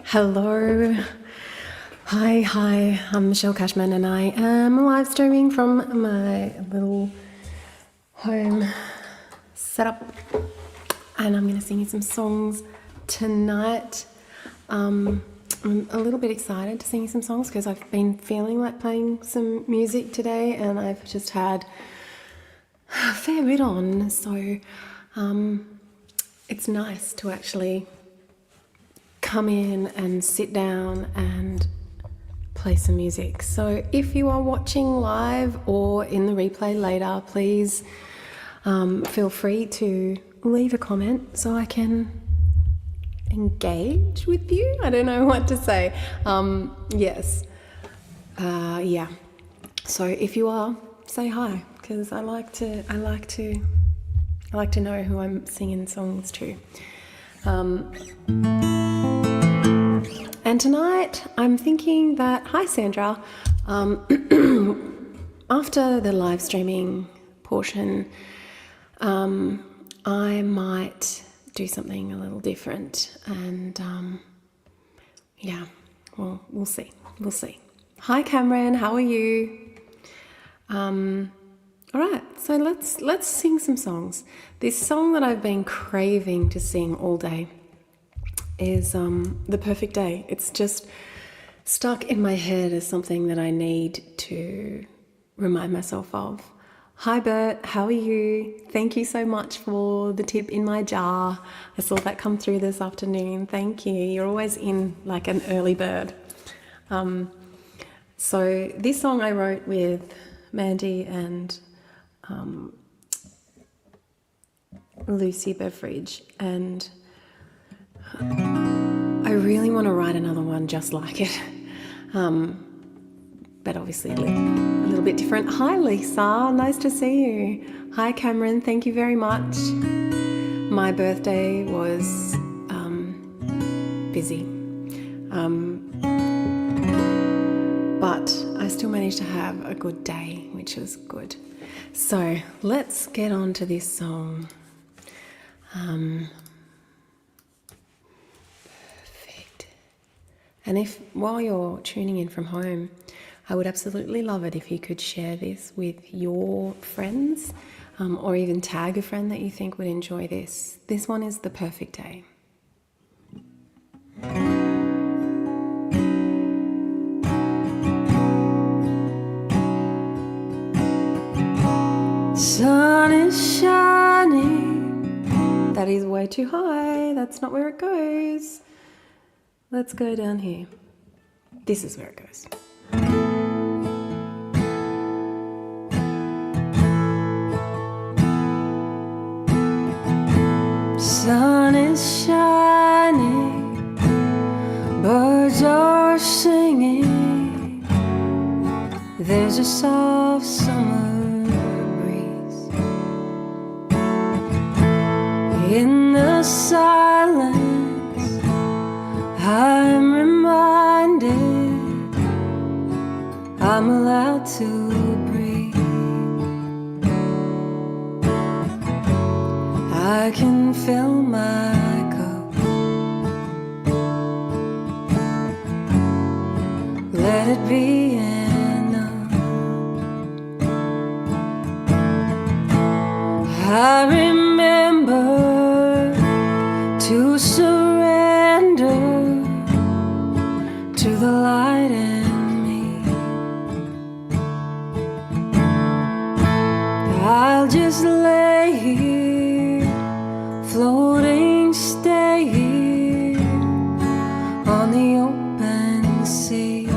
Hello. Hi. I'm Michelle Cashman and I am live streaming from my little home setup. And I'm going to sing you some songs tonight. I'm a little bit excited to sing you some songs because I've been feeling like playing some music today and I've just had a fair bit on. So it's nice to actually come in and sit down and play some music. So if you are watching live or in the replay later, please feel free to leave a comment so I can engage with you. I don't know what to say. Yes. Yeah. So if you are, say hi, because I like to know who I'm singing songs to. And tonight I'm thinking that, hi Sandra, after the live streaming portion, I might do something a little different and yeah, well, we'll see. Hi Cameron, how are you? All right, so let's sing some songs. This song that I've been craving to sing all day is The Perfect Day. It's just stuck in my head as something that I need to remind myself of. Hi Bert, how are you? Thank you so much for the tip in my jar. I saw that come through this afternoon. Thank you. You're always in like an early bird. So this song I wrote with Mandy and Lucy Beveridge, and I really want to write another one just like it, but obviously a little bit different. Hi Lisa, nice to see you. Hi Cameron, thank you very much. My birthday was busy, but I still managed to have a good day, which was good. So let's get on to this song. Perfect. And if while you're tuning in from home, I would absolutely love it if you could share this with your friends, or even tag a friend that you think would enjoy this. This one is The Perfect Day. Sun is shining. That is way too high. That's not where it goes. Let's go down here. This is where it goes. Sun is shining, birds are singing, there's a soft summer breeze. In the silence, I'm reminded I'm allowed to breathe. I can fill my cup, let it be enough. I remember to surrender to the light in me. I'll just lay here, floating, stay here on the open sea.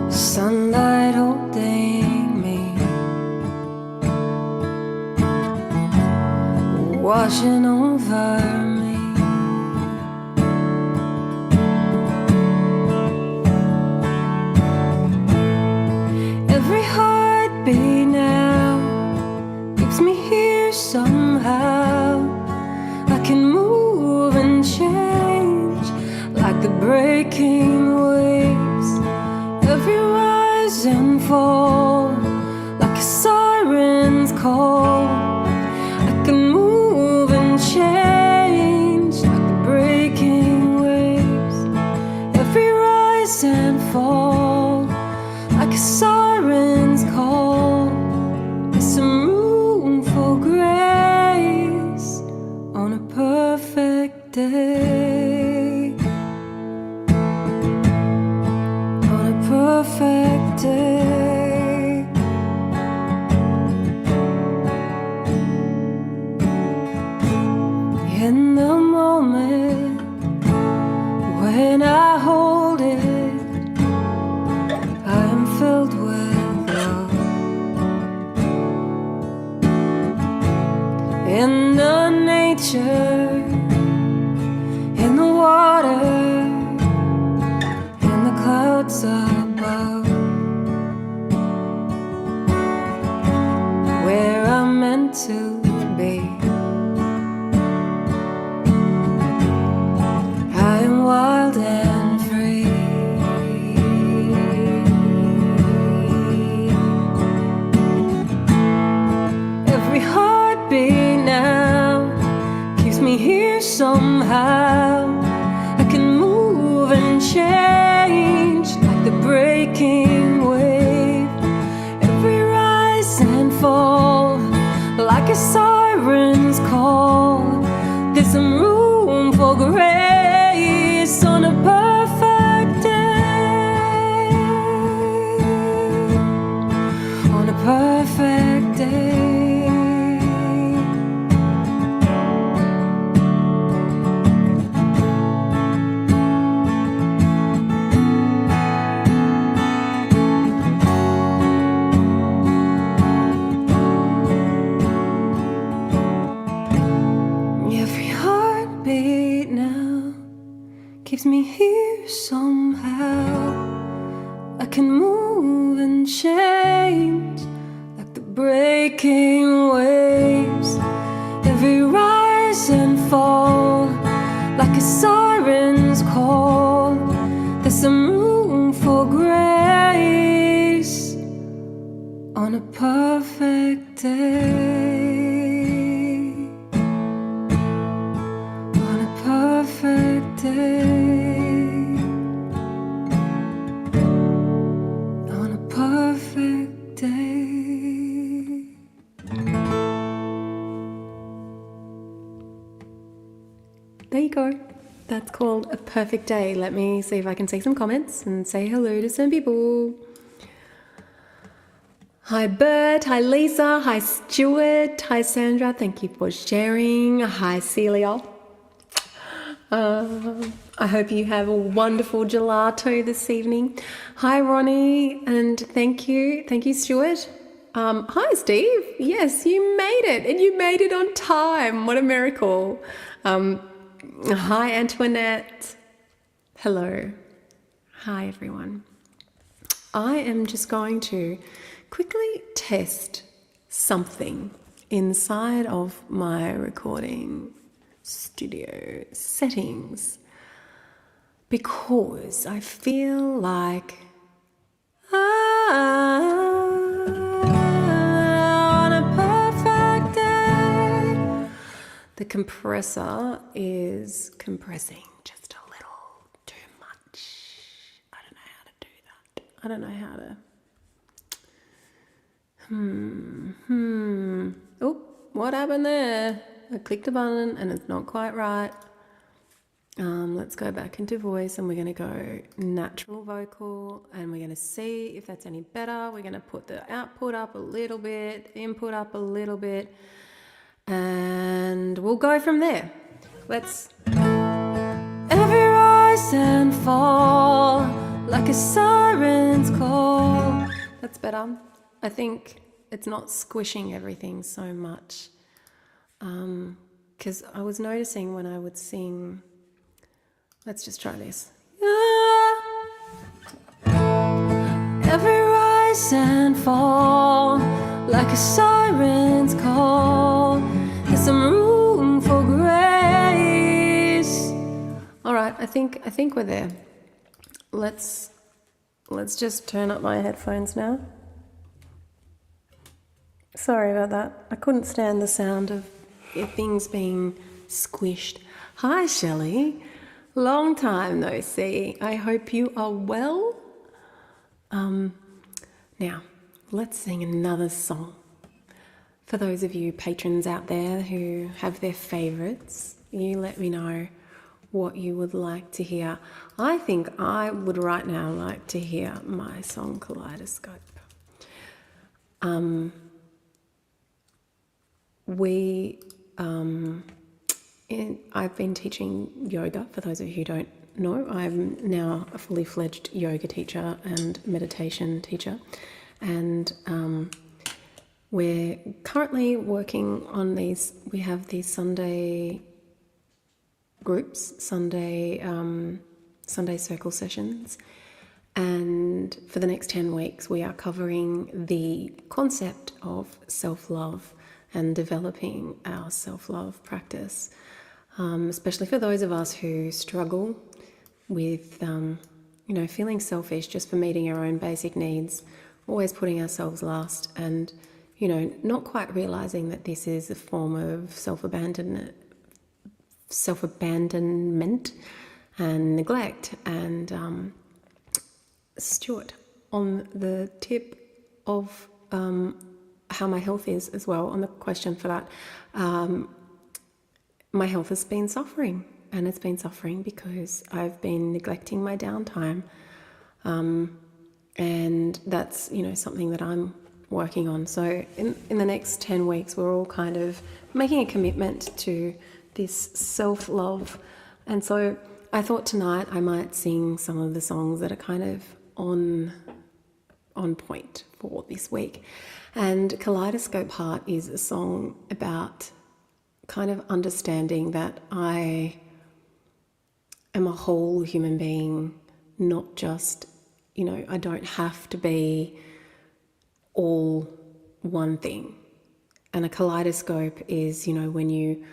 Sunlight holding me, washing over me. Every heartbeat now keeps me here somehow. I can move and change like the breaking waves. Every rise and fall like a siren's call. I can move and change like day. On a perfect day. In the moment when I hold it, I am filled with love. In the nature, in the water, in the clouds above, where I'm meant to be. I am wild and free. Every heartbeat now keeps me here somehow. I can move and change like the breaking wave. Every rise and fall like a siren's call. There's some room for grace on a perfect day. On a perfect day. Every heartbeat now keeps me here somehow. I can move and change like the breaking waves. Every rise and fall like a siren's call. There's some room for grace on a perfect day. On a perfect day. On a perfect day. There you go. That's called A Perfect Day. Let me see if I can see some comments and say hello to some people. Hi Bert, hi Lisa, hi Stuart, hi Sandra, thank you for sharing. Hi Celia. I hope you have a wonderful gelato this evening. Hi Ronnie, and thank you Stuart. Hi Steve, yes, you made it, and you made it on time. What a miracle. Hi Antoinette. Hello. Hi everyone. I am just going to quickly test something inside of my recording studio settings because I feel like on a perfect day the compressor is compressing just a little too much. I don't know how to do that. I don't know how to. Oh, what happened there? I clicked a button and it's not quite right. Let's go back into voice and we're going to go natural vocal and we're going to see if that's any better. We're going to put the output up a little bit, input up a little bit, and we'll go from there. Let's. Every rise and fall like a siren's call. That's better. I think it's not squishing everything so much. Because I was noticing when I would sing, let's just try this. Every rise and fall like a siren's call. There's some room for grace. All right, I think we're there. Let's just turn up my headphones now. Sorry about that. I couldn't stand the sound of things being squished. Hi, Shelley. Long time no see. I hope you are well. Now, let's sing another song. For those of you patrons out there who have their favourites, you let me know what you would like to hear. I think I would right now like to hear my song Kaleidoscope. I've been teaching yoga. For those of you who don't know, I'm now a fully fledged yoga teacher and meditation teacher, and we're currently working on these. We have these Sunday groups, Sunday circle sessions, and for the next 10 weeks we are covering the concept of self-love and developing our self-love practice, especially for those of us who struggle with feeling selfish just for meeting our own basic needs, always putting ourselves last, and not quite realizing that this is a form of self-abandonment and neglect. And Stuart, on the tip of how my health is as well, on the question for that, my health has been suffering, and it's been suffering because I've been neglecting my downtime, and that's something that I'm working on. So in the next 10 weeks we're all kind of making a commitment to this self-love, and so I thought tonight I might sing some of the songs that are kind of on point for this week. And Kaleidoscope Heart is a song about kind of understanding that I am a whole human being, not just, I don't have to be all one thing. And a kaleidoscope is, when you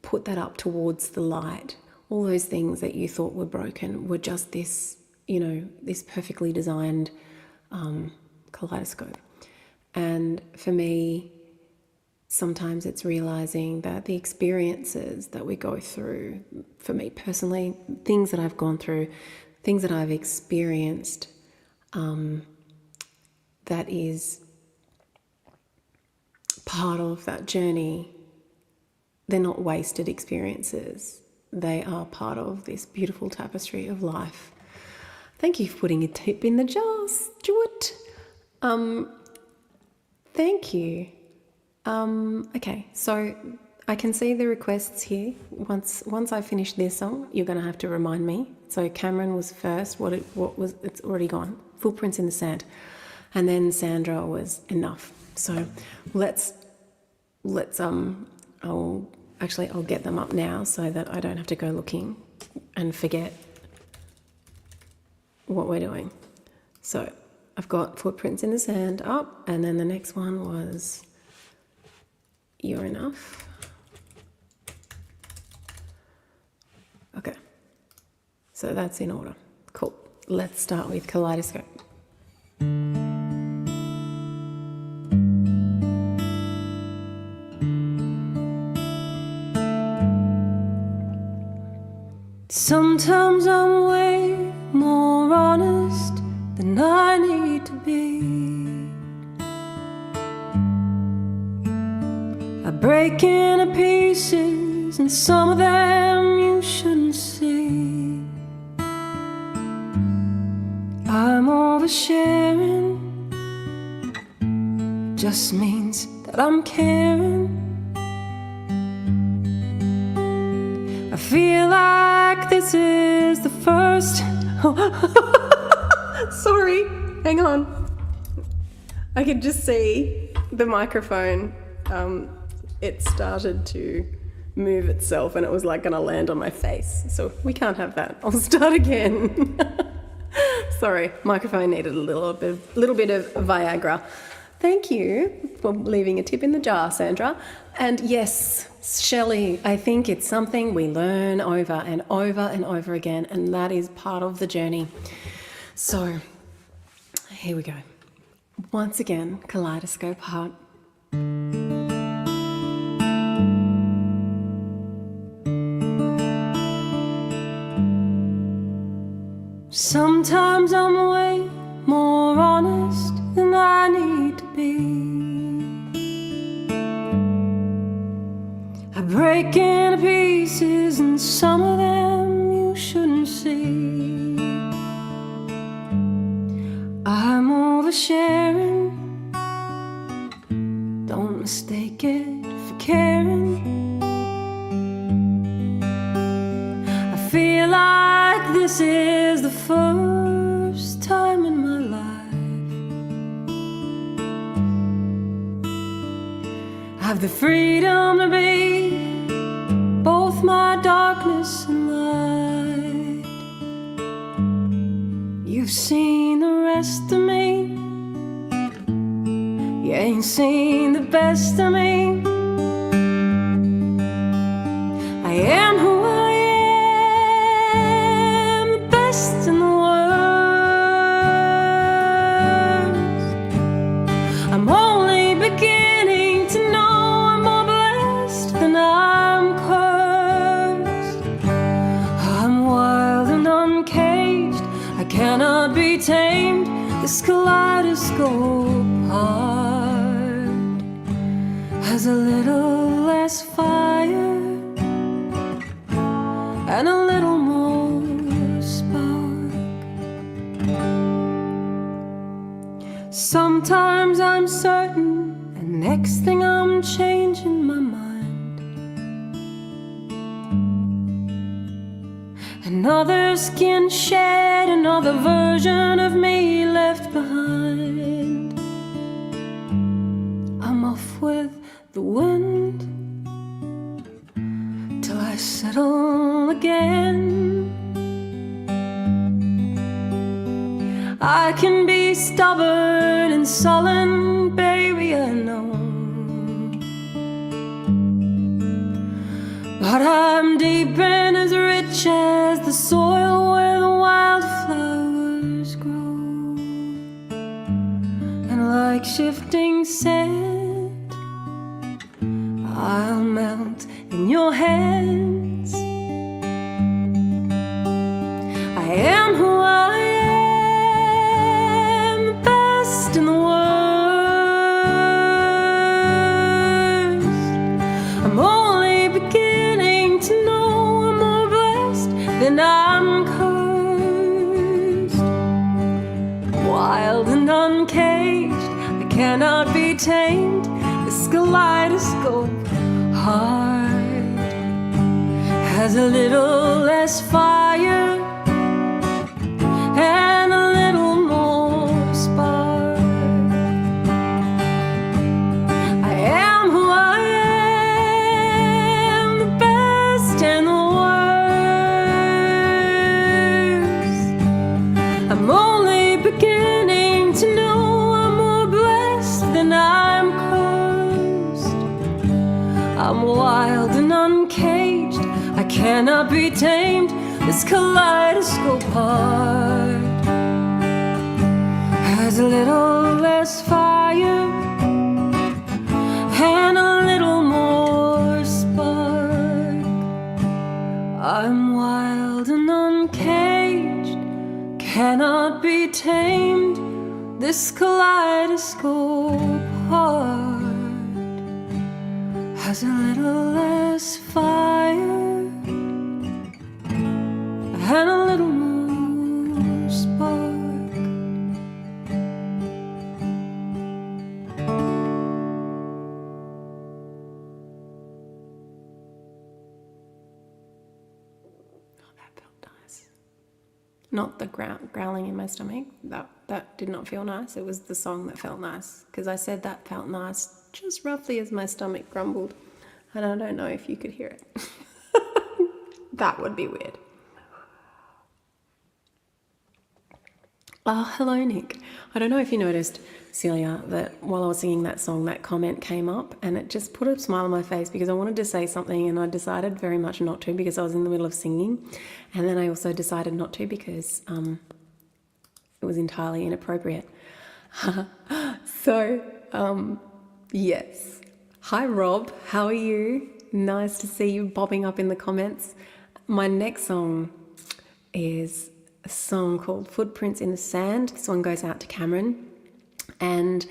put that up towards the light, all those things that you thought were broken were just this, this perfectly designed kaleidoscope. And for me, sometimes it's realizing that the experiences that we go through, for me personally, things that I've gone through, things that I've experienced, that is part of that journey. They're not wasted experiences. They are part of this beautiful tapestry of life. Thank you for putting a tip in the jar, Stuart. Thank you. Okay, so I can see the requests here. Once I finish this song, you're going to have to remind me. So Cameron was first. It's already gone. Footprints in the Sand. And then Sandra was Enough. So I'll get them up now so that I don't have to go looking and forget what we're doing. So I've got Footprints in the Sand up, and then the next one was You're Enough. Okay, so that's in order. Cool. Let's start with Kaleidoscope. Sometimes I'm way more honest than I need to be. I break into pieces, and some of them you shouldn't see. I'm oversharing, just means that I'm caring. I feel like this is the first. Sorry, hang on. I could just see the microphone. It started to move itself, and it was like going to land on my face. So we can't have that. I'll start again. Sorry, microphone needed a little bit of Viagra. Thank you for leaving a tip in the jar, Sandra. And yes, Shelley, I think it's something we learn over and over and over again, and that is part of the journey. So here we go. Once again, Kaleidoscope Heart. Sometimes I'm way more honest than I need to be. I break into pieces, and some of them this is the first time in my life I have the freedom to be both my darkness and light. You've seen the rest of me, you ain't seen the best of me. I am who I am, the best in the worst. I'm only beginning to know I'm more blessed than I'm cursed. I'm wild and uncaged, I cannot be tamed. This kaleidoscope heart has a little less fire and a little more spark. Sometimes I'm certain, and next thing I'm changing my mind. Another skin shed, another version of me left behind. I'm off with the wind till I settle again. I can be stubborn and sullen, baby, I know, but I'm deep and as rich as the soil where the wildflowers grow. And like shifting sand, I'll melt in your hands. I am who I am, the best in the worst. I'm only beginning to know I'm more blessed than I'm cursed. Wild and uncaged, I cannot be tamed. This kaleidoscope heart has a little less fire and a little more spark. I am who I am, the best and the worst. I'm only beginning to know I'm more blessed than I'm cursed. I'm wild and uncaged, I cannot be tamed. This kaleidoscope heart has a little less fire and a little more spark. I'm wild and uncaged, cannot be tamed. This kaleidoscope heart has a little less fire and a little more spark. Oh, that felt nice. Not the growling in my stomach. That did not feel nice. It was the song that felt nice, because I said that felt nice just roughly as my stomach grumbled, and I don't know if you could hear it. That would be weird. Oh, hello, Nick. I don't know if you noticed, Celia, that while I was singing that song, that comment came up and it just put a smile on my face, because I wanted to say something and I decided very much not to, because I was in the middle of singing. And then I also decided not to because it was entirely inappropriate. So, yes. Hi, Rob. How are you? Nice to see you bobbing up in the comments. My next song is a song called Footprints in the Sand. This one goes out to Cameron. And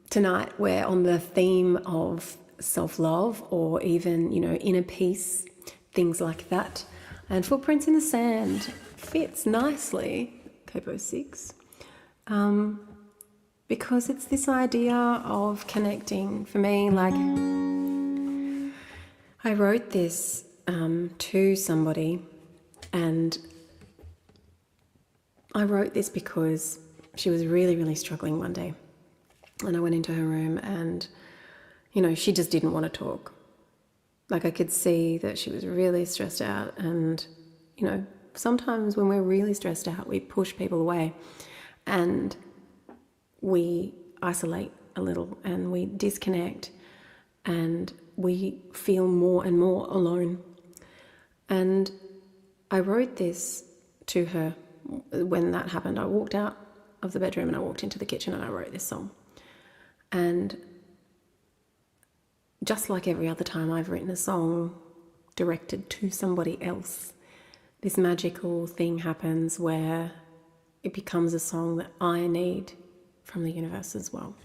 tonight we're on the theme of self-love, or even, inner peace, things like that. And Footprints in the Sand fits nicely, Capo 6, because it's this idea of connecting. For me, like, I wrote this to somebody And I wrote this because she was really, really struggling one day. And I went into her room and, you know, she just didn't want to talk. Like, I could see that she was really stressed out. And, you know, sometimes when we're really stressed out, we push people away and we isolate a little and we disconnect and we feel more and more alone. And I wrote this to her when that happened. I walked out of the bedroom and I walked into the kitchen and I wrote this song. And just like every other time I've written a song directed to somebody else, this magical thing happens where it becomes a song that I need from the universe as well.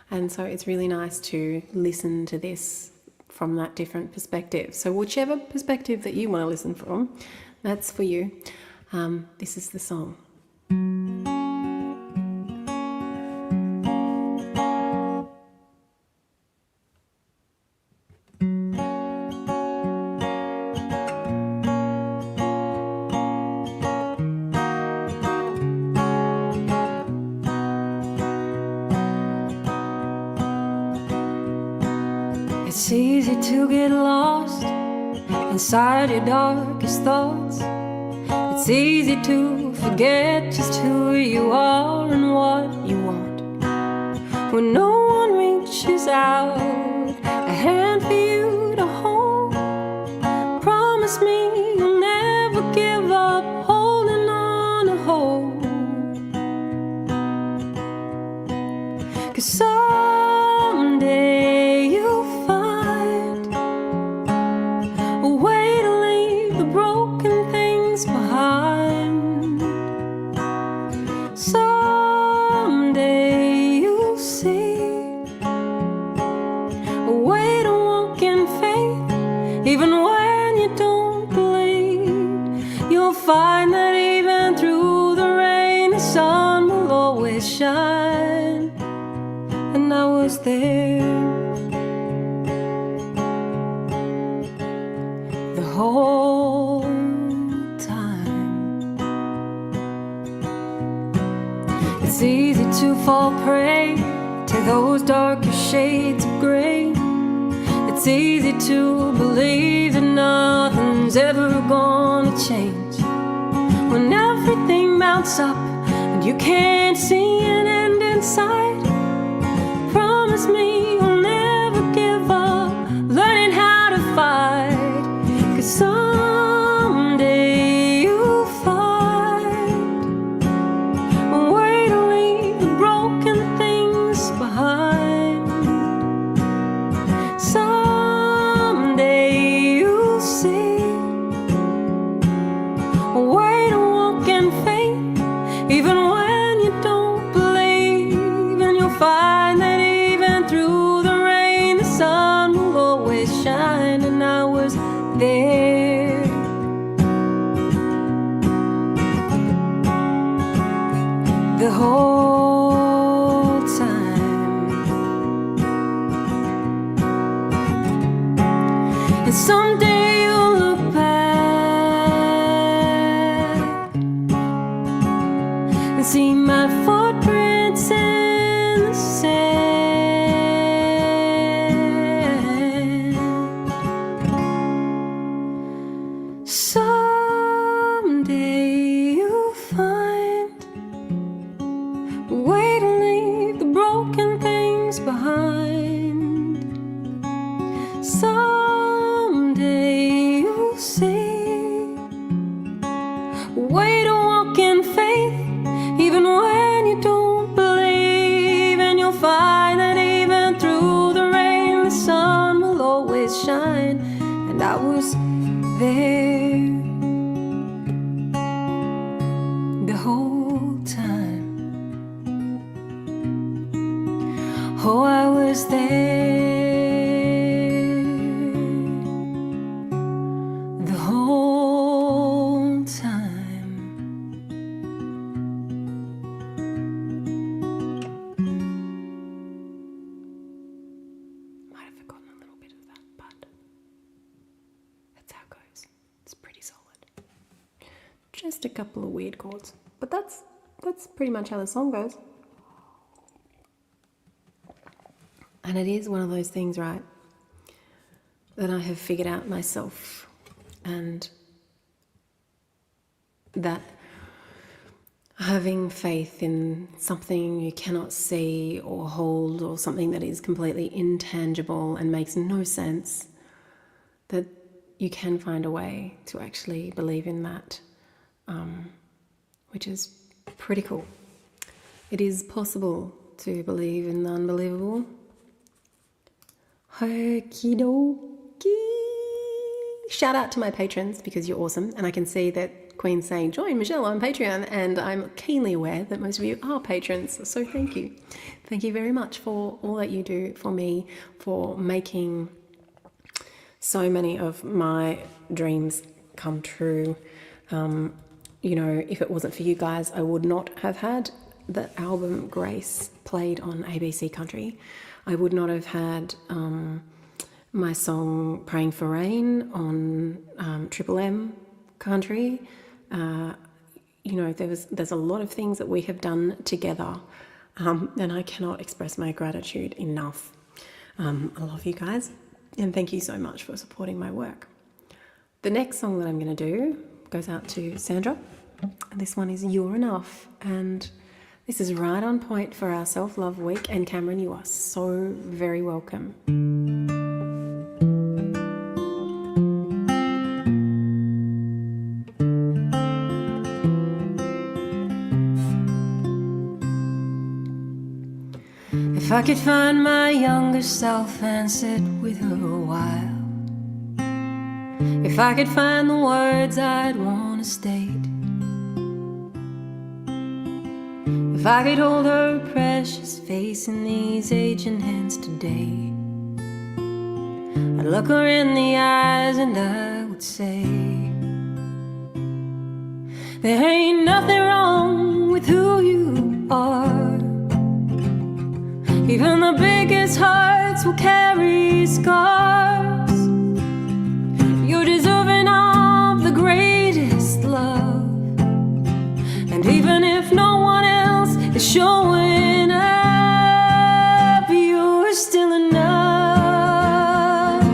And so it's really nice to listen to this from that different perspective. So whichever perspective that you want to listen from, that's for you. This is the song. It's easy to get lost inside your darkest thoughts. It's easy to forget just who you are and what you want. When no one reaches out a hand for you to hold, promise me you'll never give up holding on to hope. 'Cause someday you'll find a way to leave the broken things behind. Someday you'll see a way to walk in faith, even when you don't believe. You'll find that even through the rain, the sun will always shine. And I was there the whole time. It's easy to fall prey to those darker shades of gray. It's easy to believe that nothing's ever gonna change when everything mounts up and you can't see an end in sight. Promise me you'll never give up learning how to fight. 'Cause someday you'll find a way to leave the broken things behind. Someday you'll see a way to walk in faith, even when you don't believe. And you'll find that even through the rain, the sun will always shine. And I was there the whole time. And someday you'll look back and see my footprints in the sand. Someday you'll find a way to leave the broken things behind. Someday you'll see a way to walk in faith, even when you don't believe. And you'll find that even through the rain, the sun will always shine. And I was there the whole time. Oh, I was there the whole time. Might have forgotten a little bit of that, but that's how it goes. It's pretty solid. just a couple of weird chords. But that's pretty much how the song goes. And it is one of those things, right, that I have figured out myself, and that having faith in something you cannot see or hold, or something that is completely intangible and makes no sense, that you can find a way to actually believe in that, which is pretty cool. It is possible to believe in the unbelievable. Okie dokie. Shout out to my patrons, because you're awesome, and I can see that Queen's saying, join Michelle on Patreon, and I'm keenly aware that most of you are patrons, so thank you. Thank you very much for all that you do for me, for making so many of my dreams come true. You know, if it wasn't for you guys, I would not have had the album Grace played on ABC Country. I would not have had my song Praying for Rain on Triple M Country. You know, there's a lot of things that we have done together, and I cannot express my gratitude enough. I love you guys, and thank you so much for supporting my work. The next song that I'm going to do goes out to Sandra, and this one is You're Enough, and this is right on point for our self-love week. And Cameron, you are so very welcome. If I could find my younger self and sit with her a while, if I could find the words I'd want to state, if I could hold her precious face in these aging hands today, I'd look her in the eyes and I would say, there ain't nothing wrong with who you are. Even the biggest hearts will carry scars. You're deserving of the greatest love, and even if no one else is showing up, you're still enough.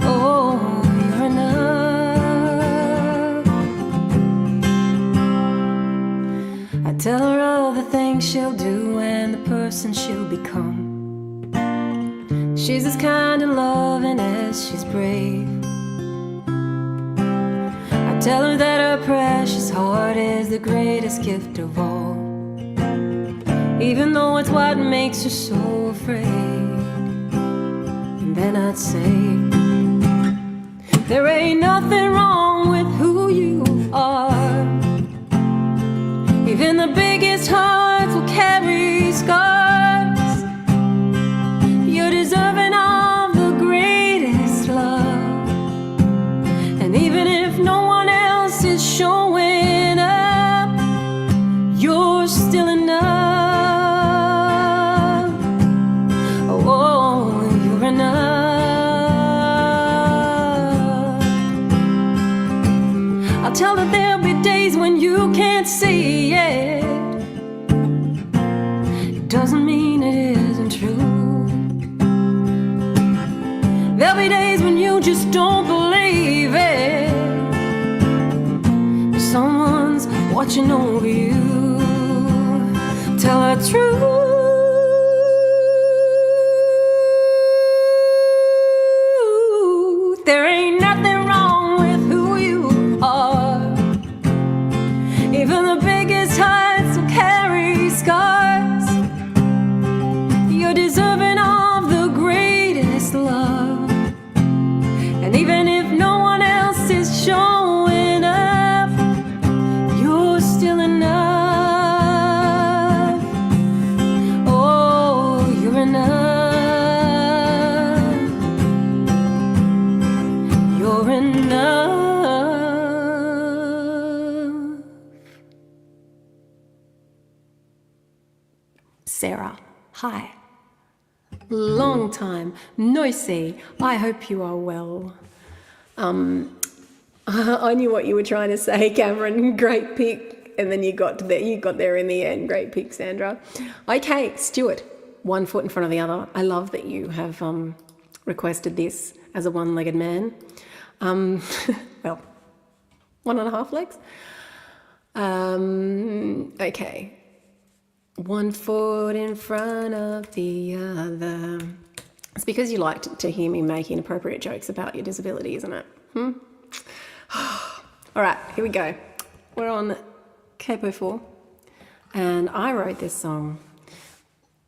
Oh, you're enough. I tell her all the things she'll do and the person she'll become. She's as kind and loving as she's brave. I tell her that her precious heart is the greatest gift of all, even though it's what makes her so afraid. And then I'd say, there ain't nothing wrong with who you are. Even the biggest hearts will carry scars. You're deserving of the greatest love, and even if no one else is showing up, you're still enough. Oh, you're enough. I'll tell her there'll be days when you can't see it. It doesn't mean it isn't true. There'll be days when you just don't believe it, but someone's watching over you. Tell her truth. There ain't nothing wrong with who you are. Even the biggest hearts will carry scars. You're deserving of the greatest love, and even if no one else is showing up, you're still enough. Oh, you're enough. You're enough. Sarah, hi. Long time no see. I hope you are well. I knew what you were trying to say, Cameron. Great pick. And then you got there in the end. Great pick, Sandra. Okay, Stuart, one foot in front of the other. I love that you have requested this as a one-legged man. Well, 1.5 legs. Okay. One foot in front of the other. It's because you like to hear me make inappropriate jokes about your disability, isn't it? All right, here we go. We're on Capo 4, and I wrote this song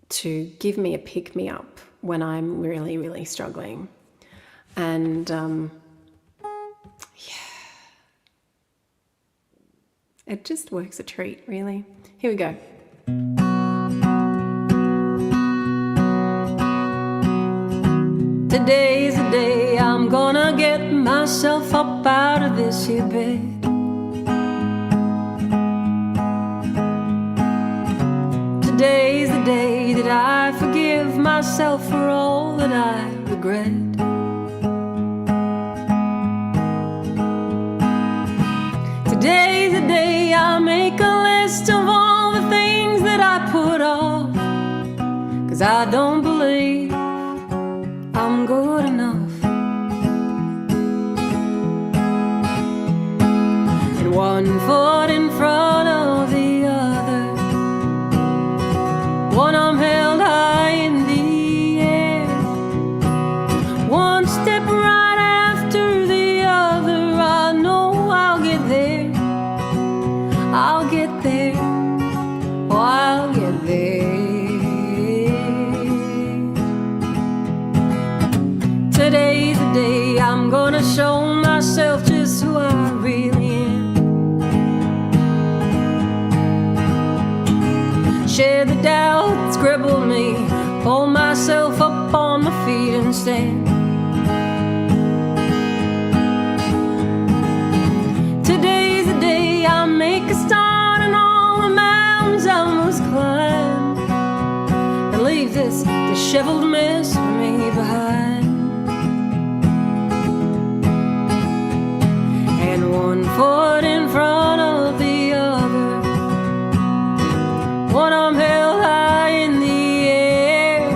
to give me a pick-me-up when I'm really, really struggling. And it just works a treat, really. Here we go. Today's the day I'm gonna get myself up out of this here bed. Today's the day that I forgive myself for all that I regret. Today's the day I make a list of all the things that I put off, 'cause I don't believe I'm good enough. And one foot in front of the other, one arm held high in the air, one step right after the other. I know I'll get there, I'll get there, oh, I'll get there. Today's the day I'm gonna show myself just who I really am. Share the doubt that scribbled me, pull myself up on my feet and stand. Today's the day I make a start on all the mountains I must climb, and leave this disheveled mess for me behind. One foot in front of the other, one arm held high in the air,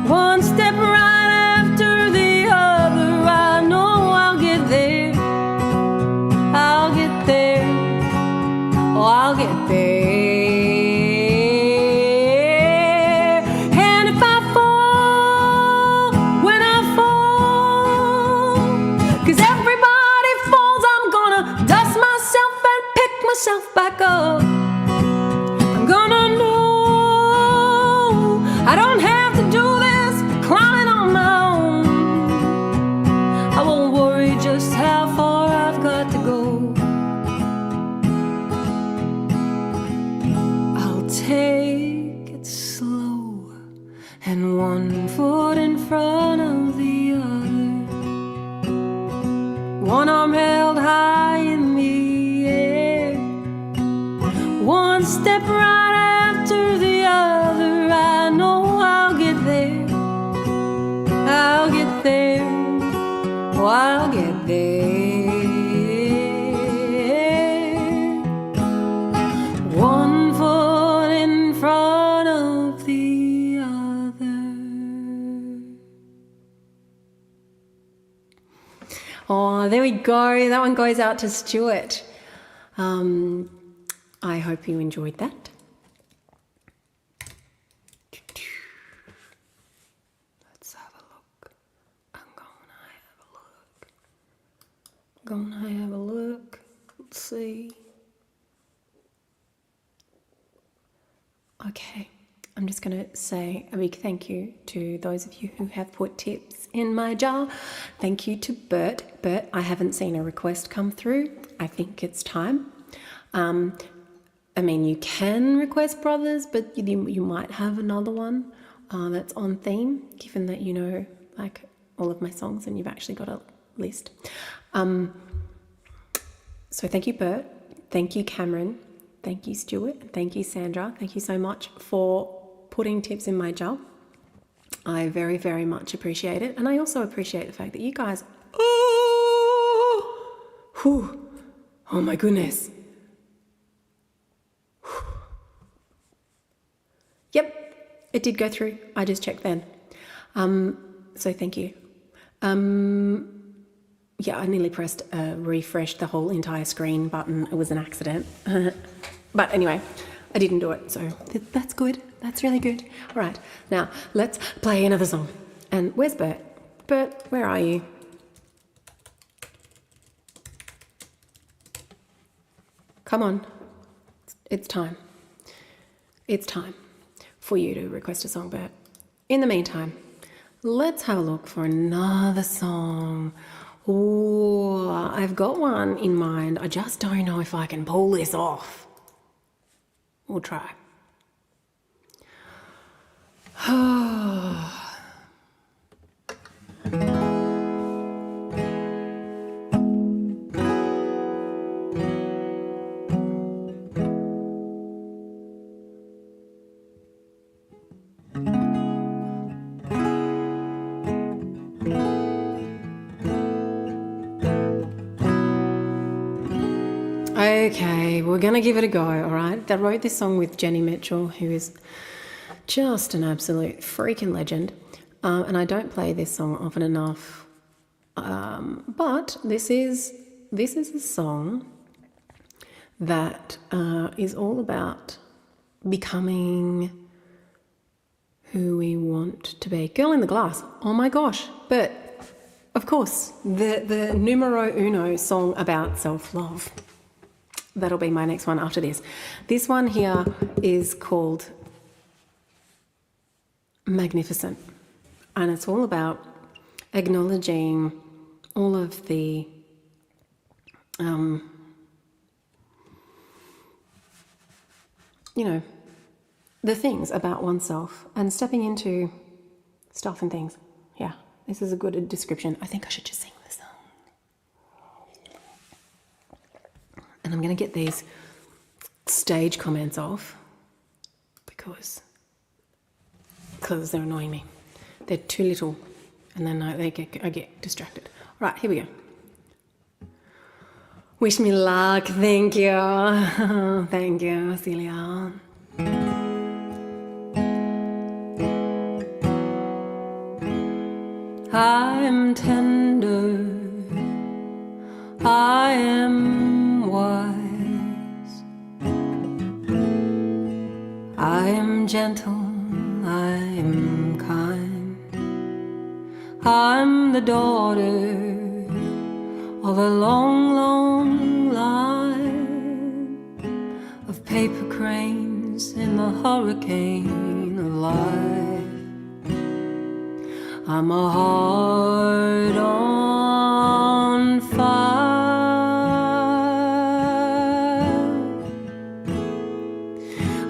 one step right after the other. I know I'll get there, I'll get there, oh, I'll get there. And if I fall, when I fall, 'cause everybody falls, I'm gonna dust myself and pick myself back up. I'm gonna know I don't have to do this climbing on my own. I won't worry just how far I've got to go. I'll take it slow, and one foot in front of the other, one arm held high in the air, one step right after the other. I know I'll get there, I'll get there, oh, I'll get there. One foot in front of the other. Oh, there we go. That one goes out to Stuart. I hope you enjoyed that. Let's have a look. I'm gonna have a look. Let's see. Okay. I'm just going to say a big thank you to those of you who have put tips in my jar. Thank you to Bert. Bert, I haven't seen a request come through. I think it's time. I mean, you can request brothers, but you might have another one that's on theme, given that you know like all of my songs and you've actually got a list. So thank you, Bert. Thank you, Cameron. Thank you, Stuart. Thank you, Sandra. Thank you so much for putting tips in my jar. I very, very much appreciate it. And I also appreciate the fact that you guys Whew. Oh my goodness. Whew. Yep, it did go through. I just checked then. So thank you. Yeah, I nearly pressed refresh the whole entire screen button. It was an accident. But anyway, I didn't do it, so that's good. That's really good. All right, now let's play another song. And where's Bert? Bert, where are you? Come on. It's time. It's time for you to request a song, Bert. In the meantime, let's have a look for another song. Oh, I've got one in mind. I just don't know if I can pull this off. We'll try. Okay, we're going to give it a go, all right? I wrote this song with Jenny Mitchell, who is just an absolute freaking legend. And I don't play this song often enough. But this is a song that is all about becoming who we want to be. Girl in the Glass. Oh my gosh. But, of course, the numero uno song about self-love. That'll be my next one after this. This one here is called Magnificent. And it's all about acknowledging all of the the things about oneself and stepping into stuff and things. Yeah, this is a good description. I think I should just sing this song. And I'm going to get these stage comments off because they're annoying me. They're too little, and then I get distracted. All right, here we go. Wish me luck. Thank you. Thank you, Celia. I am tender, I am wise, I am gentle, I am kind, I'm the daughter of a long, long line of paper cranes in the hurricane of life. I'm a heart on fire.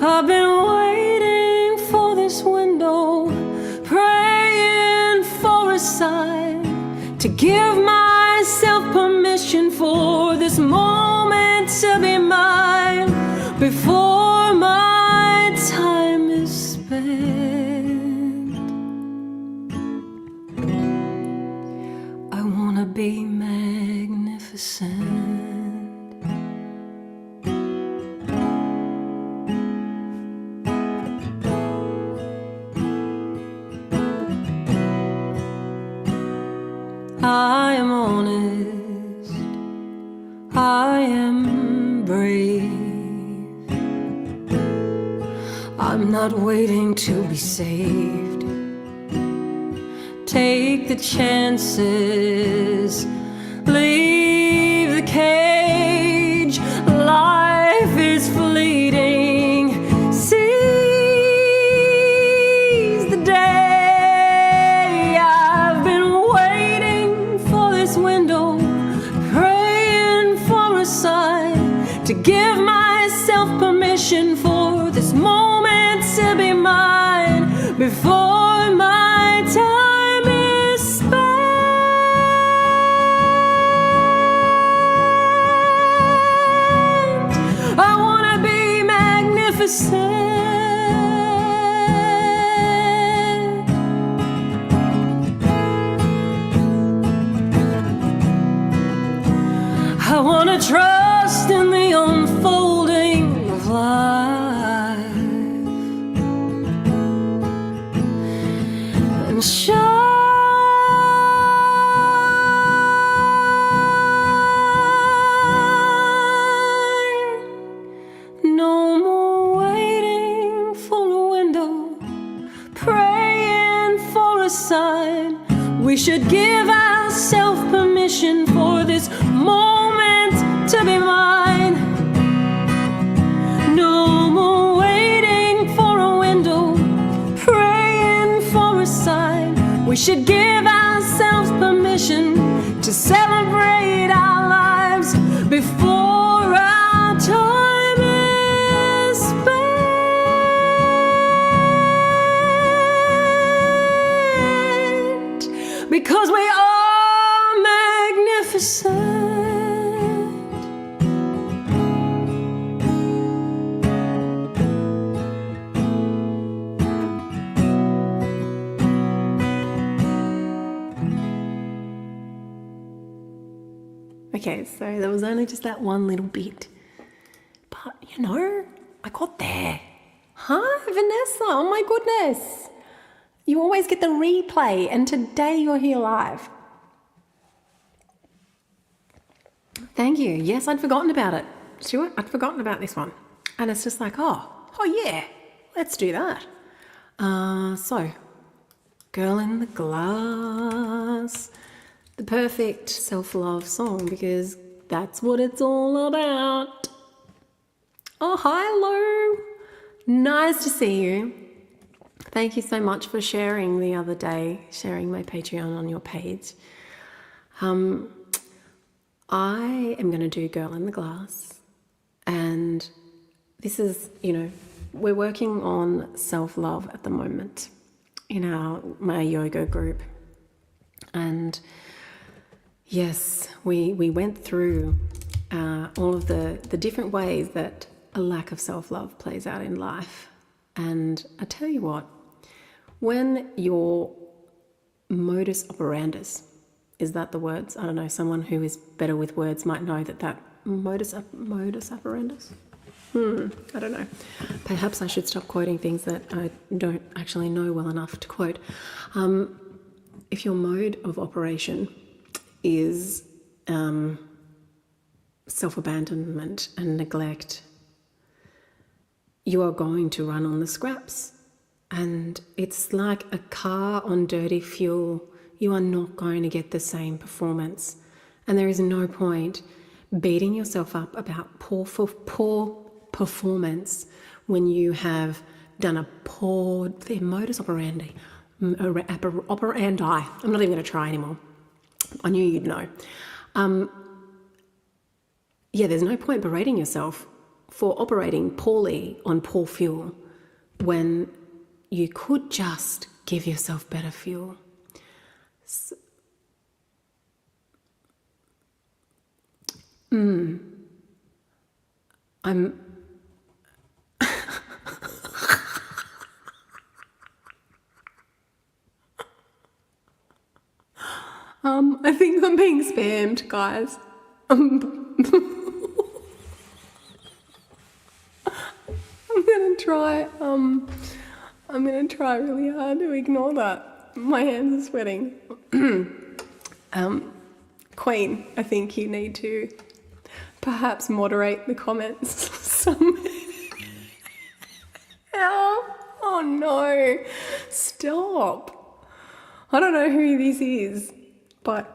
I've been waiting for this window, praying for a sign to give myself permission for this moment to be mine before my time is spent. Be magnificent. I am honest, I am brave, I'm not waiting to be saved. Take the chances, leave the cage. Life is fleeting. Seize the day. I've been waiting for this window, praying for a sign to give myself permission for this moment to be mine before my time. I I wanna trust in the unfolding of life and shine. No more waiting for a window, praying for a sign. We should give ourselves permission for this moment to be mine. No more waiting for a window, praying for a sign. We should give ourselves permission to celebrate our lives before our time is spent, because we are magnificent. Okay, so there was only just that one little bit. But, you know, I got there. Huh, Vanessa? Oh my goodness. You always get the replay, and today you're here live. Thank you. Yes, I'd forgotten about it. Stuart, I'd forgotten about this one. And it's just like, oh yeah, let's do that. So, Girl in the Glass. The perfect self-love song, because that's what it's all about. Oh, hi, Lou. Nice to see you. Thank you so much for sharing the other day, sharing my Patreon on your page. I am going to do Girl in the Glass, and this is, you know, we're working on self-love at the moment in my yoga group, and yes, we went through all of the different ways that a lack of self-love plays out in life. And I tell you what, when your modus operandus, is that the words? I don't know, someone who is better with words might know that modus operandus? I don't know. Perhaps I should stop quoting things that I don't actually know well enough to quote. If your mode of operation is self-abandonment and neglect, you are going to run on the scraps. And it's like a car on dirty fuel. You are not going to get the same performance. And there is no point beating yourself up about poor performance when you have done a poor modus operandi. I'm not even going to try anymore. I knew you'd know. There's no point berating yourself for operating poorly on poor fuel when you could just give yourself better fuel. I think I'm being spammed, guys. I'm gonna try really hard to ignore that. My hands are sweating. Queen, I think you need to perhaps moderate the comments somehow. Oh no, stop. I don't know who this is, but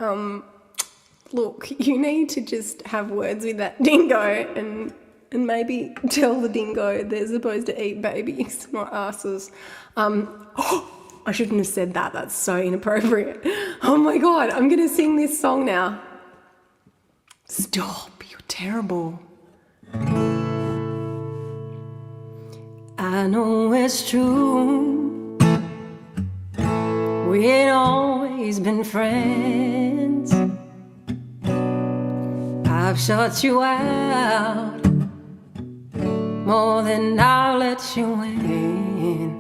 look, you need to just have words with that dingo and maybe tell the dingo they're supposed to eat babies, not asses. I shouldn't have said that. That's so inappropriate. Oh my God, I'm going to sing this song now. Stop, you're terrible. I know it's true, we ain't always been friends. I've shut you out more than I'll let you in.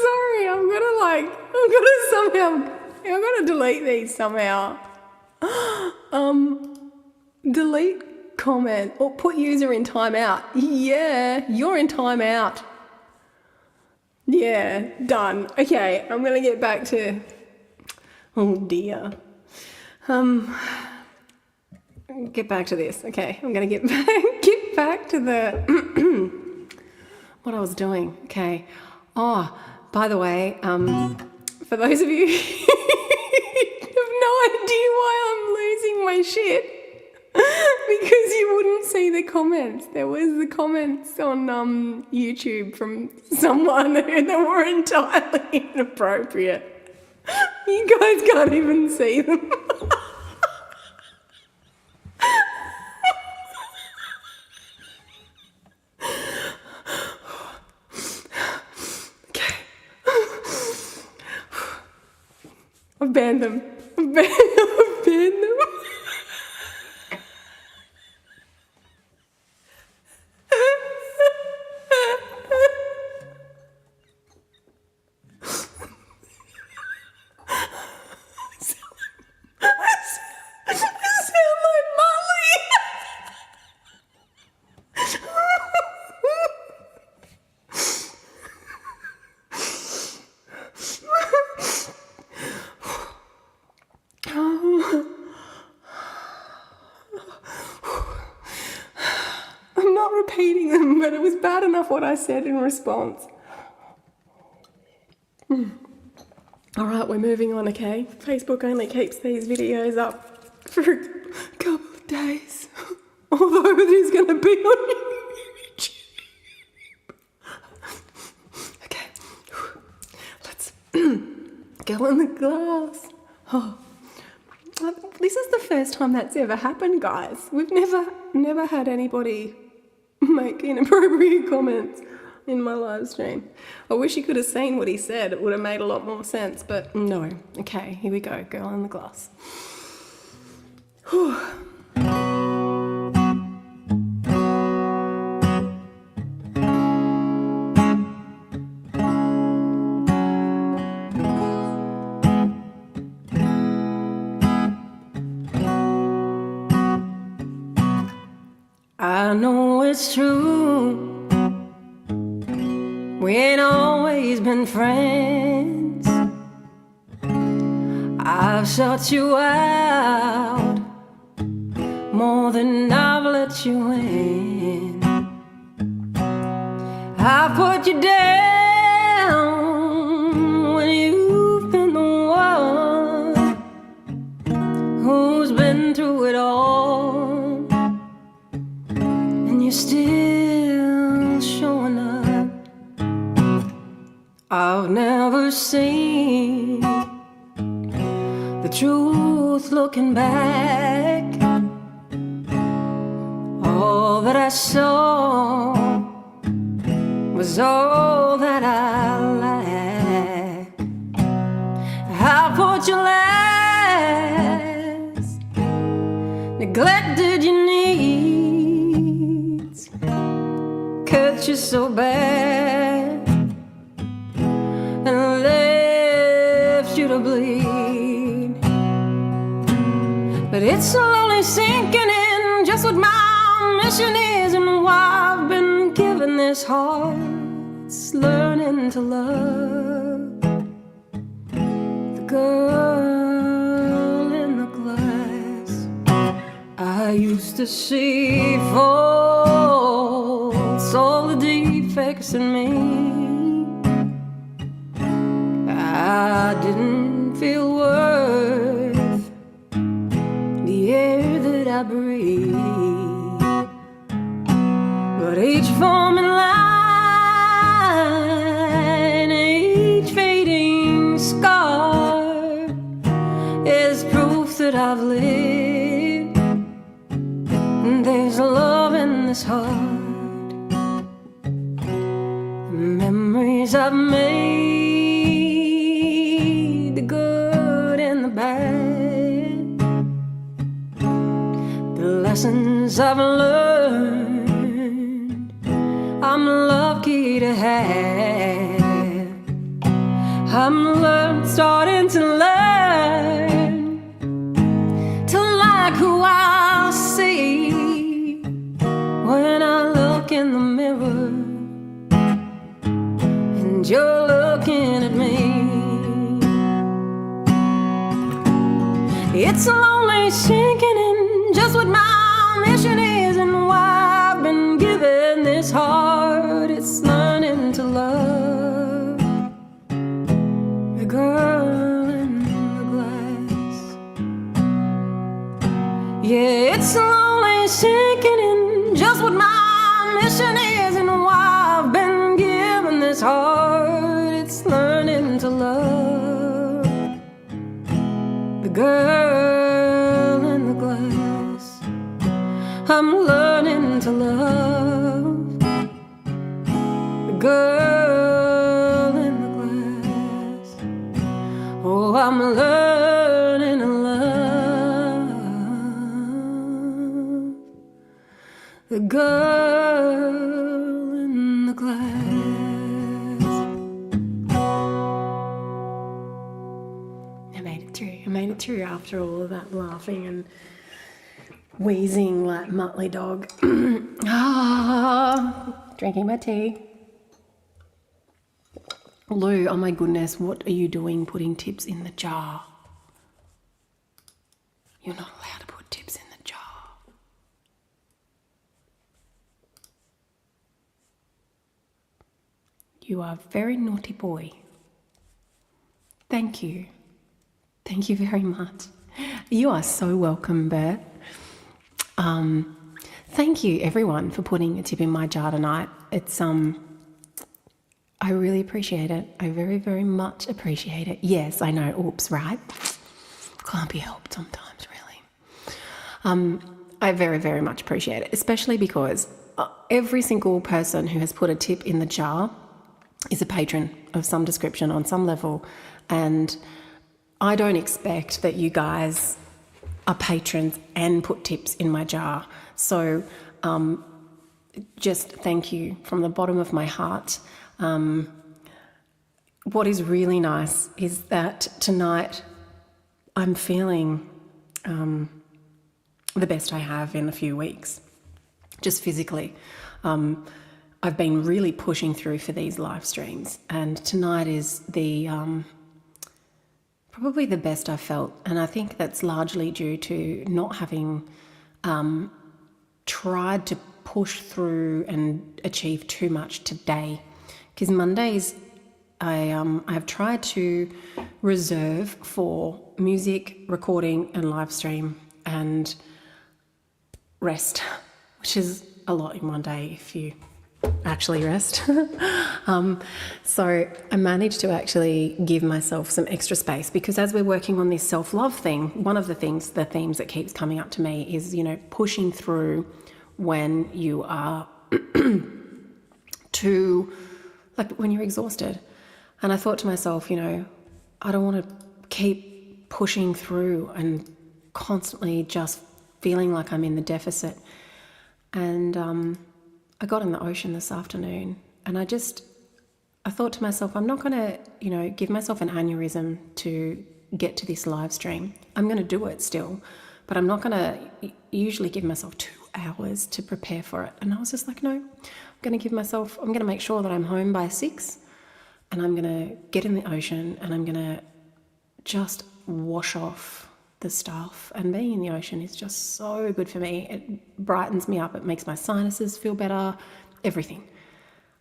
Sorry, I'm gonna I've got to delete these somehow. Delete comment or put user in timeout. Yeah, you're in timeout. Yeah, done. Okay, I'm gonna get back to, oh dear. Get back to this. Okay, I'm gonna get back to the what I was doing. Okay. Oh, by the way, for those of you who have no idea why I'm losing my shit, because you wouldn't see the comments. There was the comments on YouTube from someone that were entirely inappropriate. You guys can't even see them. Okay. I've banned them. I've banned them. I'm not repeating them, but it was bad enough what I said in response. All right, we're moving on, okay? Facebook only keeps these videos up for a couple of days, although it is going to be on YouTube. Okay, let's go in the glass. Oh. This is the first time that's ever happened, guys. We've never had anybody make inappropriate comments in my live stream. I wish you could have seen what he said. It would have made a lot more sense, but no. Okay, here we go. Girl in the glass. Whew. I know it's true, we ain't always been friends. I've shut you out more than I've let you in. I put you down when you've been the one who's been through it all. You're still showing up. I've never seen the truth looking back. All that I saw was all that I lacked. I put you last, neglected your needs, cut you so bad and left you to bleed. But it's slowly sinking in just what my mission is and why I've been given this heart. It's learning to love the girl in the glass. I used to see faults, all the defects in me. I didn't feel worth the air that I breathe. But each forming line, each fading scar is proof that I've lived. And there's love in this heart. Memories I've made, the good and the bad, the lessons I've learned, I'm lucky to have. I'm lucky I'm starting to learn to like who I see when I look in the mirror and you're looking at me. It's lonely sinking in just what my mission is and why I've been given this heart. It's learning to love the girl in the glass. Yeah, it's lonely sinking in just what my mission is and why I've been given this heart. It's learning to love the girl in the glass. I'm learning to love the girl in the glass. Oh, I'm learning to love the girl in the glass. I made it through after all of that laughing and wheezing like Muttley dog. Drinking my tea. Lou, oh my goodness, what are you doing putting tips in the jar? You're not allowed to put tips in the jar. You are a very naughty boy. Thank you. Thank you very much. You are so welcome, Bert. Thank you everyone for putting a tip in my jar tonight. It's I really appreciate it. I very, very much appreciate it. Yes, I know, oops, right? Can't be helped sometimes, really. I very, very much appreciate it, especially because every single person who has put a tip in the jar is a patron of some description on some level, and I don't expect that you guys are patrons and put tips in my jar. So just thank you from the bottom of my heart. What is really nice is that tonight I'm feeling the best I have in a few weeks, just physically. I've been really pushing through for these live streams, and tonight is the probably the best I've felt, and I think that's largely due to not having tried to push through and achieve too much today. Because Mondays I have tried to reserve for music, recording and live stream and rest, which is a lot in one day if you actually rest. So I managed to actually give myself some extra space, because as we're working on this self-love thing, one of the themes that keeps coming up to me is, pushing through when you are when you're exhausted. And I thought to myself, I don't want to keep pushing through and constantly just feeling like I'm in the deficit. And I got in the ocean this afternoon, and I thought to myself, I'm not going to, give myself an aneurysm to get to this live stream. I'm going to do it still, but I'm not going to usually give myself 2 hours to prepare for it. And I was just like, no, I'm going to make sure that I'm home by 6, and I'm going to get in the ocean, and I'm going to just wash off the stuff. And being in the ocean is just so good for me. It brightens me up. It makes my sinuses feel better, everything.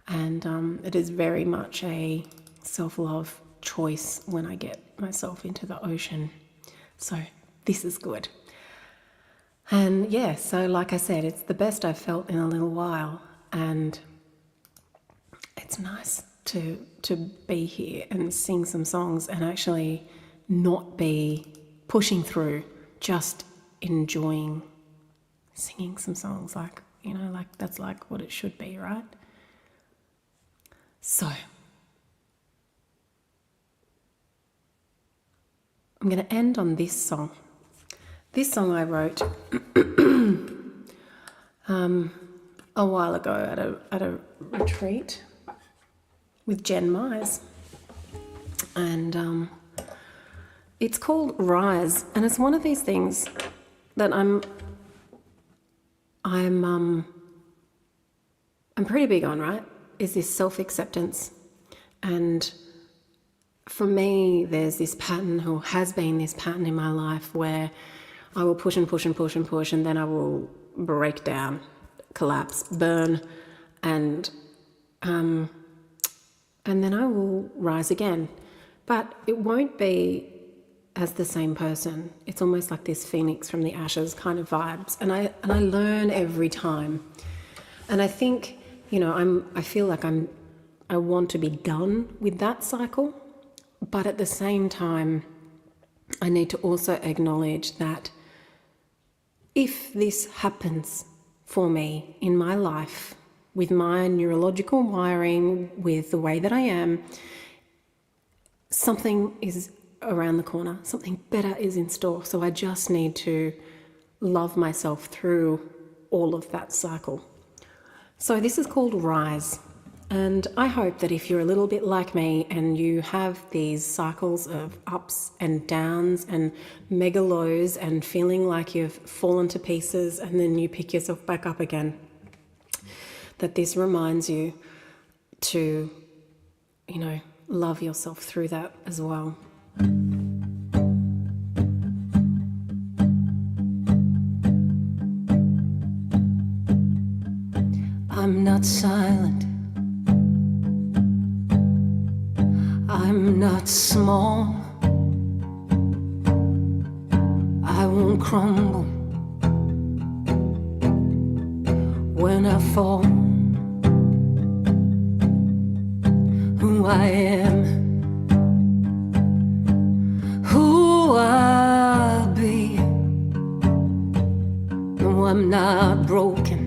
And it is very much a self-love choice when I get myself into the ocean. So this is good. And yeah, so like I said, it's the best I've felt in a little while, and it's nice to be here and sing some songs and actually not be pushing through, just enjoying singing some songs, like that's like what it should be, right? So I'm going to end on this song. This song I wrote a while ago at a retreat with Jen Mize. and it's called Rise, and it's one of these things that I'm pretty big on, right? Is this self-acceptance. And for me, there's this pattern, or has been this pattern in my life, where I will push and push and push and push, and then I will break down, collapse, burn, and then I will rise again. But it won't be as the same person. It's almost like this phoenix from the ashes kind of vibes. And I learn every time. And I think, I feel like I want to be done with that cycle. But at the same time, I need to also acknowledge that if this happens for me in my life, with my neurological wiring, with the way that I am, something is around the corner, something better is in store. So I just need to love myself through all of that cycle. So this is called Rise. And I hope that if you're a little bit like me and you have these cycles of ups and downs and mega lows and feeling like you've fallen to pieces and then you pick yourself back up again, that this reminds you to, love yourself through that as well. I'm not silent. I'm not small. I won't crumble when I fall. Who I am, who I'll be. No, I'm not broken.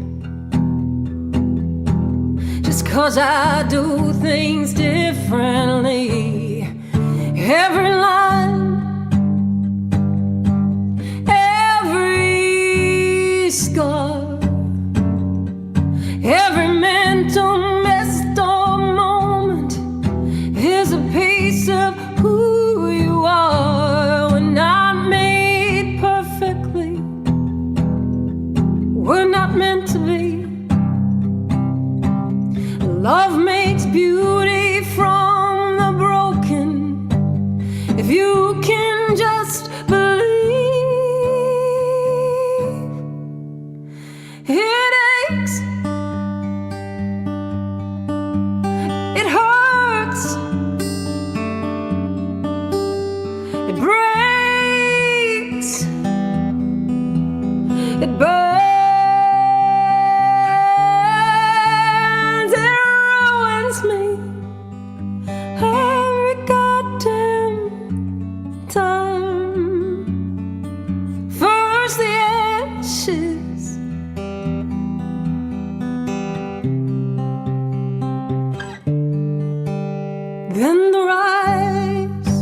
Just 'cause I do things differently. Every line, every scar, every mental messed up moment is a piece of who you are. We're not made perfectly. We're not meant to be. Love makes beauty from the broken. If you can just believe, it aches, it hurts, it breaks, it burns. Then the rise.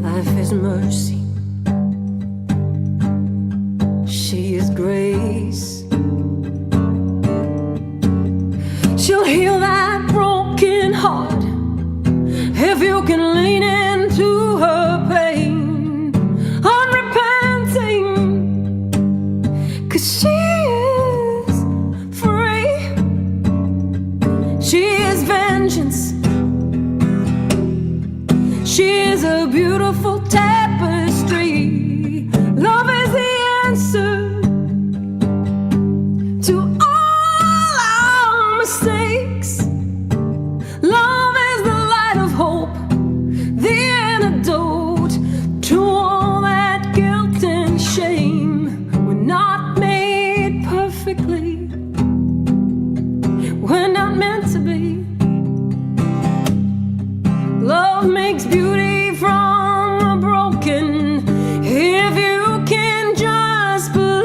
Life is mercy. She is grace. She'll heal that broken heart if you can lean into her pain, unrepenting, 'cause she is free. She is vengeance. She is a beautiful tapestry. Love is the answer to all our mistakes. Love is the light of hope, the antidote to all that guilt and shame. We're not made perfectly. We're not meant to be. Love makes beauty from the broken. If you can just believe,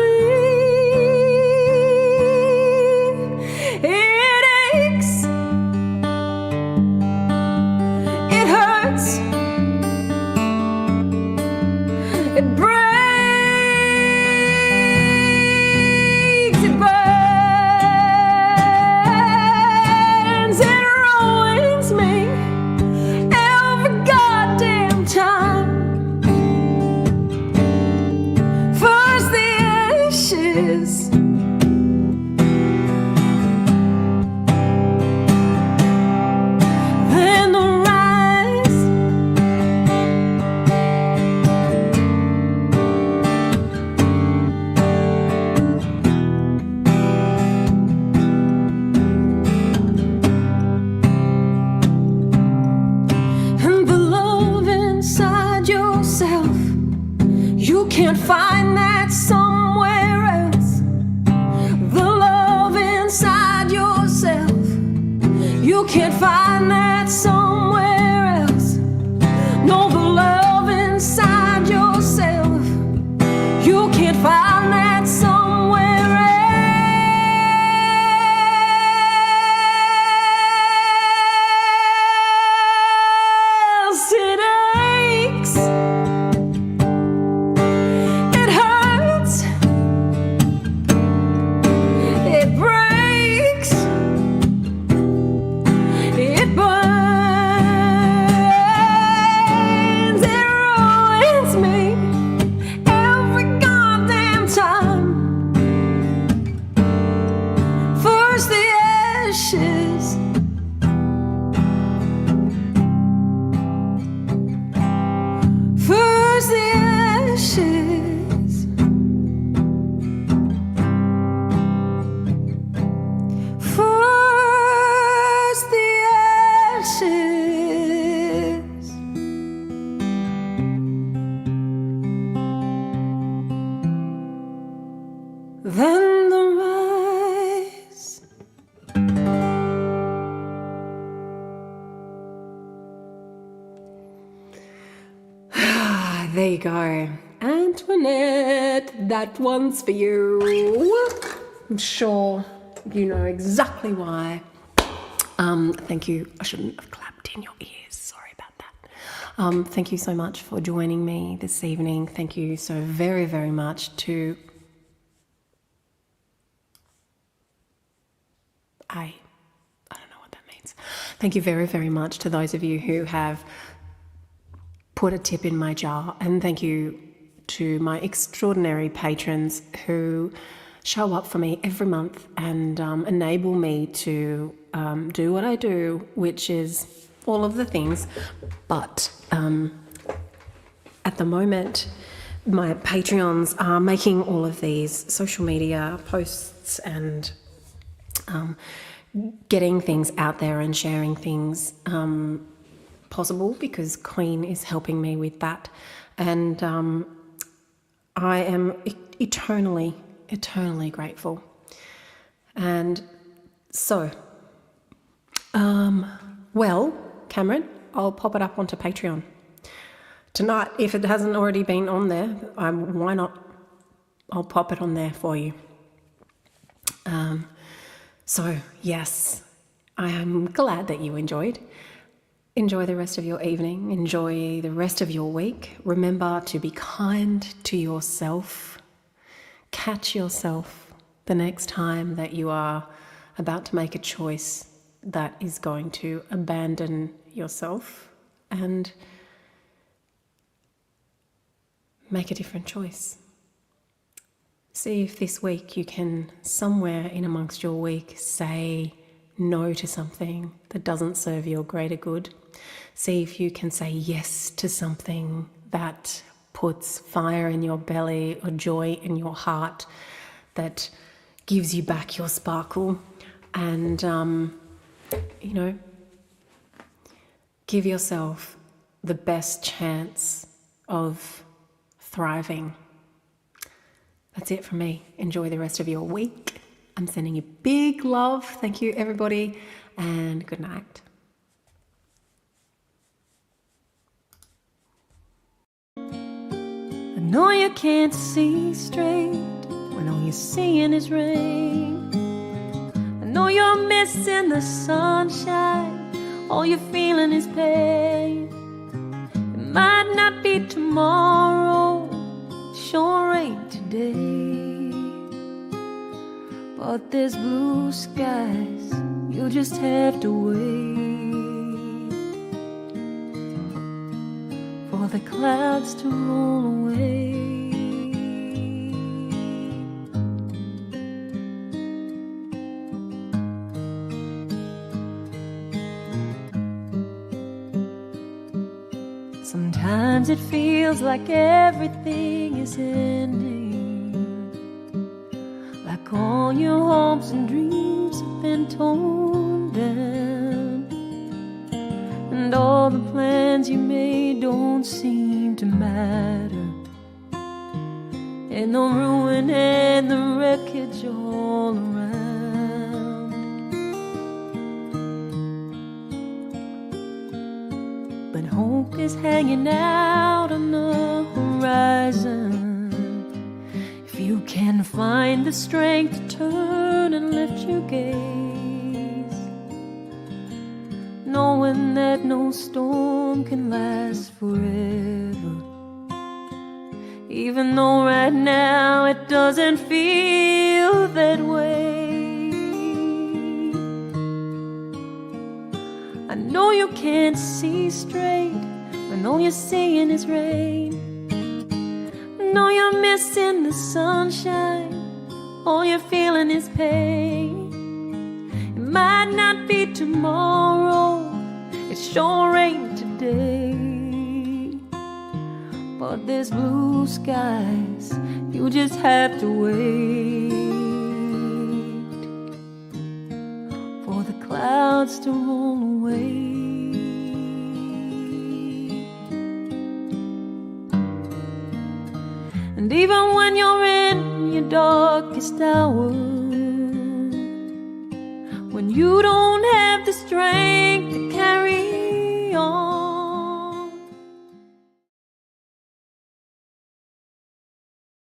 it aches, it hurts, it breaks, it burns, it ruins me. there you go. Antoinette, that one's for you. I'm sure you know exactly why. Thank you. I shouldn't have clapped in your ears. Sorry about that. Thank you so much for joining me this evening. Thank you so very, very much to... I don't know what that means. Thank you very, very much to those of you who have put a tip in my jar, and thank you to my extraordinary patrons who show up for me every month and enable me to do what I do, which is all of the things. But at the moment, my Patreons are making all of these social media posts and getting things out there and sharing things possible, because Queen is helping me with that. And I am eternally grateful. And so, well, Cameron, I'll pop it up onto Patreon tonight. If it hasn't already been on there, why not? I'll pop it on there for you. So, yes, I am glad that you enjoyed. Enjoy the rest of your evening. Enjoy the rest of your week. Remember to be kind to yourself. Catch yourself the next time that you are about to make a choice that is going to abandon yourself, and make a different choice. See if this week you can, somewhere in amongst your week, say no to something that doesn't serve your greater good. See if you can say yes to something that puts fire in your belly or joy in your heart, that gives you back your sparkle, and give yourself the best chance of thriving. That's it from me. Enjoy the rest of your week. I'm sending you big love. Thank you, everybody, and good night. I know you can't see straight when all you're seeing is rain. I know you're missing the sunshine, all you're feeling is pain. It might not be tomorrow, sure ain't today, but there's blue skies, you just have to wait for the clouds to roll away. Sometimes it feels like everything is ending, like all your hopes and dreams have been torn down, and all the plans you made don't seem to matter, and the ruin and the wreckage all around. But hope is hanging out on the horizon. If you can find the strength to turn and lift your gaze, knowing that no storm can last forever, even though right now it doesn't feel that way. I know you can't see straight when all you're seeing is rain. I know you're missing the sunshine, all you're feeling is pain. It might not be tomorrow, it sure ain't today, but there's blue skies, you just have to wait for the clouds to roll away. And even when you're in your darkest hour, when you don't have the strength